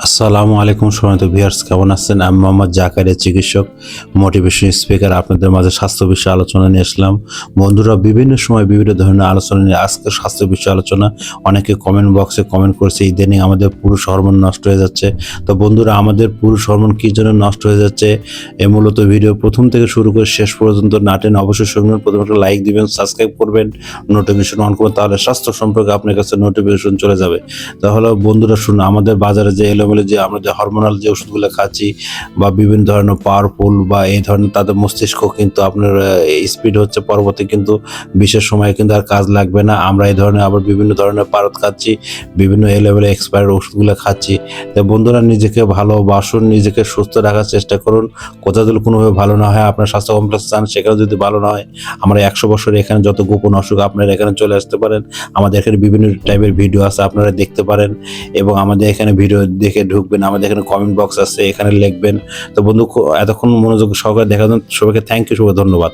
আসসালামু আলাইকুম সম্মানিত ভিউয়ার্স, কেমন আছেন? আমি মোহাম্মদ জাকারিয়া, চিকিৎসক, মোটিভেশন স্পিকার। আপনাদের মাঝে স্বাস্থ্য বিষয়ে আলোচনা নিয়ে আসলাম। বন্ধুরা বিভিন্ন সময় বিভিন্ন ধরনের আলোচনা নিয়ে আজকে স্বাস্থ্য বিষয়ে আলোচনা। অনেকে কমেন্ট বক্সে কমেন্ট করেছে ইদানিং আমাদের পুরুষ হরমোন নষ্ট হয়ে যাচ্ছে। তো বন্ধুরা, আমাদের পুরুষ হরমোন কী জন্য নষ্ট হয়ে যাচ্ছে এ মূলত ভিডিও প্রথম থেকে শুরু করে শেষ পর্যন্ত নাটেন। অবশ্যই শুনবেন। প্রথমে একটা লাইক দিবেন, সাবস্ক্রাইব করবেন, নোটিফিকেশন অন করবেন, তাহলে স্বাস্থ্য সম্পর্কে আপনার কাছে নোটিফিকেশন চলে যাবে। তাহলে বন্ধুরা শুনুন, আমাদের বাজারে যে এলোমেলো যে আমরা যে হরমোনাল যে ওষুধগুলো খাচ্ছি বা বিভিন্ন ধরনের পাওয়ারফুল বা এই ধরনের, তাদের মস্তিষ্ক কিন্তু আপনার স্পিড হচ্ছে, পরবর্তী কিন্তু বিশেষ সময়ে কিন্তু আর কাজ লাগবে না। আমরা এই ধরনের আবার বিভিন্ন ধরনের পারদ খাচ্ছি, বিভিন্ন এলোমেলো এক্সপায়ার ওষুধগুলো খাচ্ছি। তো বন্ধুরা, নিজেকে ভালোবাসুন, নিজেকে সুস্থ রাখার চেষ্টা করুন। কোথাও যদি কোনোভাবে ভালো না হয়, আপনার স্বাস্থ্য কমপ্লেক্স চান, সেখানে যদি ভালো না হয়, আমরা 100 বছর এখানে যত গোপন অসুখ আপনারা এখানে চলে আসতে পারেন। আমাদের এখানে বিভিন্ন টাইপের ভিডিও আছে, আপনারা দেখতে পারেন এবং আমাদের এখানে ভিডিও দেখে ঢুকবেন। আমাদের এখানে কমেন্ট বক্স আছে, এখানে লিখবেন। তো বন্ধু, এতক্ষণ মনোযোগ সহকারে দেখার জন্য সবাইকে থ্যাংক ইউ, সবাই ধন্যবাদ।